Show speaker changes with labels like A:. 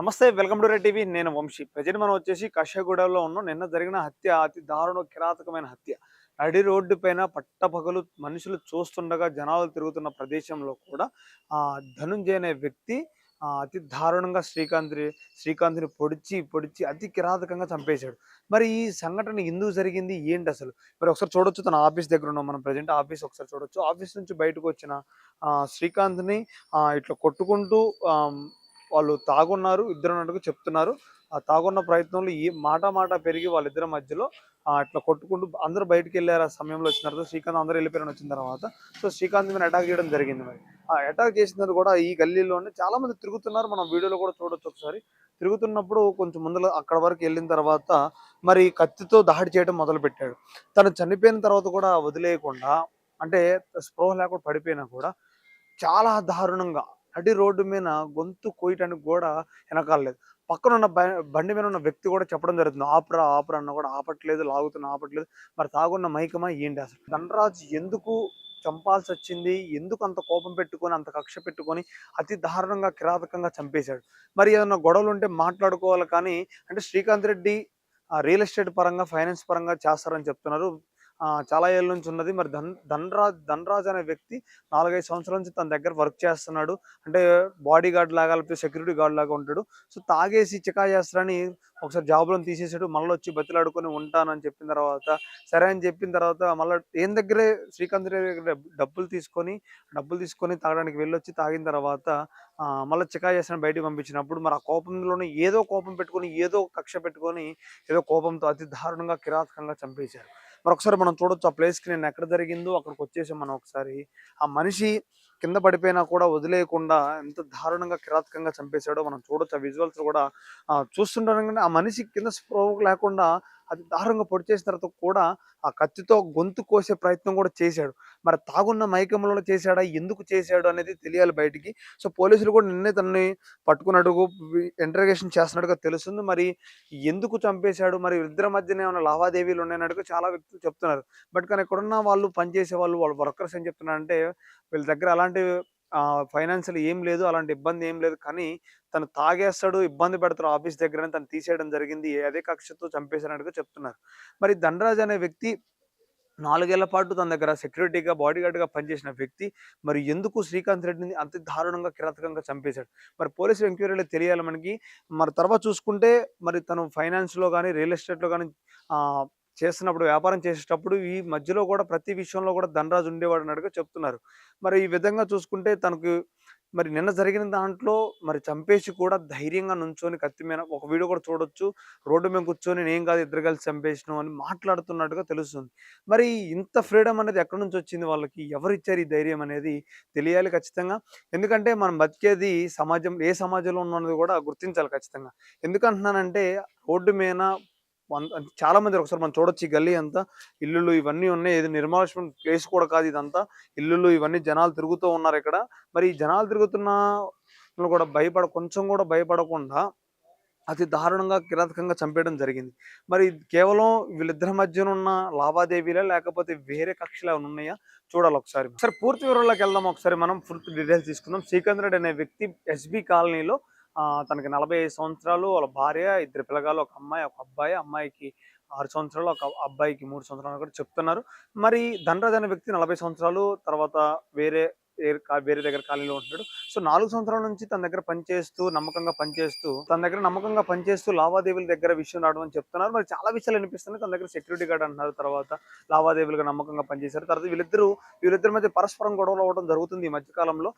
A: నమస్తే. Welcome to red TV. నేను Vamsi. Present మనం వచ్చేసి కషాయగూడలో ఉన్నాం. నిన్న జరిగిన హత్య అతి దారుణ కిరాతకమైన హత్య. నడి రోడ్డు పైన పట్టపగలు మనుషులు చూస్తుండగా జనాలు తిరుగుతున్న ప్రదేశంలో కూడా ధనుంజయ్ అనే వ్యక్తి అతి దారుణంగా శ్రీకాంత్‌ని పొడిచి అతి కిరాతకంగా చంపేశాడు. మరి ఈ సంఘటన ఎందుకు జరిగింది? ఏంటి అసలు? మరి ఒకసారి చూడొచ్చు, తన ఆఫీస్ దగ్గర ఉన్నాం మనం. ప్రెజెంట్ ఆఫీస్ ఒకసారి చూడొచ్చు. ఆఫీస్ నుంచి బయటకొచ్చిన శ్రీకాంత్‌ని ఇట్లా కొట్టుకుంటూ వాళ్ళు తాగున్నారు. ఇద్దరున్నట్టుగా చెప్తున్నారు. ఆ తాగున్న ప్రయత్నంలో ఈ మాట పెరిగి వాళ్ళిద్దరి మధ్యలో ఇట్లా కొట్టుకుంటూ అందరూ బయటికెళ్లారు. ఆ సమయంలో వచ్చిన తర్వాత శ్రీకాంత్ అందరూ వెళ్ళిపోయారని వచ్చిన తర్వాత శ్రీకాంత్ మీద అటాక్ చేయడం జరిగింది మరి. ఆ అటాక్ చేసినది కూడా ఈ గల్లీలోనే చాలా మంది తిరుగుతున్నారు. మనం వీడియోలో కూడా చూడొచ్చు ఒకసారి. తిరుగుతున్నప్పుడు కొంచెం ముందులో అక్కడ వరకు వెళ్ళిన తర్వాత మరి కత్తితో దాడి చేయడం మొదలుపెట్టాడు. తను చనిపోయిన తర్వాత కూడా వదిలేయకుండా, అంటే స్పృహ లేకుండా పడిపోయినా కూడా చాలా దారుణంగా నడి రోడ్డు మీద గొంతు కోయటానికి గూడా ఎనకాడలేదు. పక్కనున్న బండి మీద ఉన్న వ్యక్తి గూడా చెప్పడం జరుగుతుంది. ఆపురా, ఆపురా అన్నా గూడా ఆపట్లేదు. లాగుతున్నా ఆపట్లేదు. మరి తాగున్న మైకమా ఏంటి అసలు? ధనరాజ్ ఎందుకు చంపాల్సొచ్చింది? ఎందుకు అంత కోపం పెట్టుకొని, అంత కక్ష పెట్టుకొని అతి దారుణంగా, కిరాతకంగా చంపేశాడు? మరి ఏదన్నా గొడవలుంటే మాట్లాడుకోవాలి కానీ, అంటే శ్రీకాంత్ రెడ్డి రియల్ ఎస్టేట్ పరంగా, ఫైనాన్స్ పరంగా చేస్తారని చెప్తున్నారు. చాలా ఏళ్ల నుంచి ఉన్నది. మరి ధనరాజ్ అనే వ్యక్తి 4, 5 సంవత్సరాల నుంచి తన దగ్గర వర్క్ చేస్తున్నాడు. అంటే బాడీ గార్డ్ లాగా, లేకపోతే సెక్యూరిటీ గార్డ్ లాగా ఉంటాడు. సో తాగేసి చికా చేస్తారని ఒకసారి జాబ్‌లోని తీసేసాడు. మళ్ళొచ్చి బతిలాడుకొని ఉంటానని చెప్పిన తర్వాత, సరే అని చెప్పిన తర్వాత మళ్ళా ఈయన దగ్గరే శ్రీకాంత్ రెడ్డి దగ్గర డబ్బులు తీసుకొని తాగడానికి వెళ్ళొచ్చి తాగిన తర్వాత మళ్ళా చికా చేస్తానని బయటికి పంపించినప్పుడు మరి ఆ కోపంలోనే ఏదో కోపం పెట్టుకొని, ఏదో కక్ష పెట్టుకొని, ఏదో కోపంతో అతి దారుణంగా, కిరాతకంగా చంపేశారు. మరొకసారి మనం చూడొచ్చు ఆ ప్లేస్‌కి నిన్న ఎక్కడ జరిగిందో అక్కడికొచ్చేసాం మనం ఒకసారి. ఆ మనిషి కింద పడిపోయినా కూడా వదిలేయకుండా ఎంత దారుణంగా, కిరాతకంగా చంపేశాడో మనం చూడొచ్చు. ఆ విజువల్స్ కూడా చూస్తుండగానే ఆ మనిషి కింద స్పృహ లేకుండా అతి దారుణంగా పొడి చేసిన తర్వాత కూడా ఆ కత్తితో గొంతు కోసే ప్రయత్నం కూడా చేశాడు. మరి తాగున్న మైకంలోనే చేశాడా? ఎందుకు చేశాడు అనేది తెలియాలి బయటికి. సో పోలీసులు కూడా నిన్నే తనని పట్టుకున్నట్టుగా ఇంటరాగేషన్ చేస్తున్నట్టుగా తెలుస్తుంది. మరి ఎందుకు చంపేశాడు? మరి వీళ్ళిద్దరి మధ్యన ఏమైనా లావాదేవీలు ఉన్నాయన్నట్టుగా చాలా వ్యక్తులు చెప్తున్నారు. బట్ కానీ ఇక్కడున్న వాళ్ళు పనిచేసేవాళ్ళు, వాళ్ళ వర్కర్స్ ఏం చెప్తున్నారంటే వీళ్ళ దగ్గర అలాంటి ఫైనాన్షియల్ ఏం లేదు. అలాంటి ఇబ్బంది ఏం లేదు. కానీ తను తాగేస్తాడు, ఇబ్బంది పెడతారు ఆఫీస్ దగ్గరని తను తీసేయడం జరిగింది. అదే కక్షతో చంపేశారన్నట్టుగా చెప్తున్నారు. మరి ధనరాజ్ అనే వ్యక్తి 4 ఏళ్ల పాటు తన దగ్గర సెక్యూరిటీగా, బాడీగార్డ్‌గా పనిచేసిన వ్యక్తి మరి ఎందుకు శ్రీకాంత్ రెడ్డిని అతి దారుణంగా, కిరాతకంగా చంపేశాడు? మరి పోలీసులు ఎంక్వైరీలో తెలియాలి మనకి. మరి తర్వాత చూసుకుంటే మరి తను ఫైనాన్స్‌లో గాని, రియల్ ఎస్టేట్‌లో గాని ఆహ్, చేస్తున్నప్పుడు, వ్యాపారం చేసేటప్పుడు ఈ మధ్యలో కూడా ప్రతి విషయంలో కూడా ధనరాజు ఉండేవాడన్నట్టుగా చెప్తున్నారు. మరి ఈ విధంగా చూసుకుంటే తనకు మరి నిన్న జరిగిన దాంట్లో మరి చంపేసి కూడా ధైర్యంగా నుంచొని కత్తి మీద ఒక వీడియో కూడా చూడొచ్చు. రోడ్డు మీద కూర్చొని నేను కాదు ఇద్దరు కలిసి చంపేసినాం అని మాట్లాడుతున్నట్టుగా తెలుస్తుంది. మరి ఇంత ఫ్రీడమ్ అనేది ఎక్కడి నుంచొచ్చింది వాళ్ళకి? ఎవరిచ్చారు ఈ ధైర్యం అనేది తెలియాలి ఖచ్చితంగా. ఎందుకంటే మనం బతికేది ఏ సమాజంలో ఉన్నామన్నది కూడా గుర్తించాలి ఖచ్చితంగా. ఎందుకంటున్నానంటే రోడ్డు మీన చాలా మంది ఒకసారి మనం చూడొచ్చు. ఈ గల్లీ అంతా ఇల్లులు ఇవన్నీ ఉన్నాయి. ఏది నిర్మానుష్యమైన ప్లేస్ కూడా కాదు ఇదంతా. ఇల్లులు ఇవన్నీ జనాలు తిరుగుతూ ఉన్నారిక్కడ. మరి ఈ జనాలు తిరుగుతున్న కూడా కొంచెం కూడా భయపడకుండా అతి దారుణంగా, కిరాతకంగా చంపేయడం జరిగింది. మరి కేవలం వీళ్ళిద్దరి మధ్యనున్న లావాదేవీలా? లేకపోతే వేరే కక్షలేమన్నా ఉన్నాయా? చూడాలి ఒకసారి. ఒకసారి పూర్తి వివరాల్లోకెళ్దాం. ఒకసారి మనం పూర్తి డీటెయిల్స్ తీసుకుందాం. శ్రీకాంత్ రెడ్డి అనే వ్యక్తి ఎస్‌బీ కాలనీలో తనకి 45 సంవత్సరాలు, వాళ్ళ భార్య, ఇద్దరు పిల్లగాళ్ళు, ఒక అమ్మాయి, ఒక అబ్బాయి. అమ్మాయికి 6 సంవత్సరాలు, ఒక అబ్బాయికి 3 సంవత్సరాలు కూడా చెప్తున్నారు. మరి ధనరాజ్ అనే వ్యక్తి 40 సంవత్సరాలు, తర్వాత వేరే వేరే దగ్గర కాలనీలో ఉంటున్నాడు. సో 4 సంవత్సరాల నుంచి తన దగ్గర నమ్మకంగా పనిచేస్తూ లావాదేవీల దగ్గర విషయం రావడం అని చెప్తున్నారు. మరి చాలా విషయాలు వినిపిస్తున్నాయి. తన దగ్గర సెక్యూరిటీ గార్డ్ అంటున్నారు. తర్వాత లావాదేవీలుగా నమ్మకంగా పనిచేశారు. తర్వాత వీళ్ళిద్దరి మధ్య పరస్పరం గొడవలు అవ్వడం జరుగుతుంది ఈ మధ్య కాలంలో.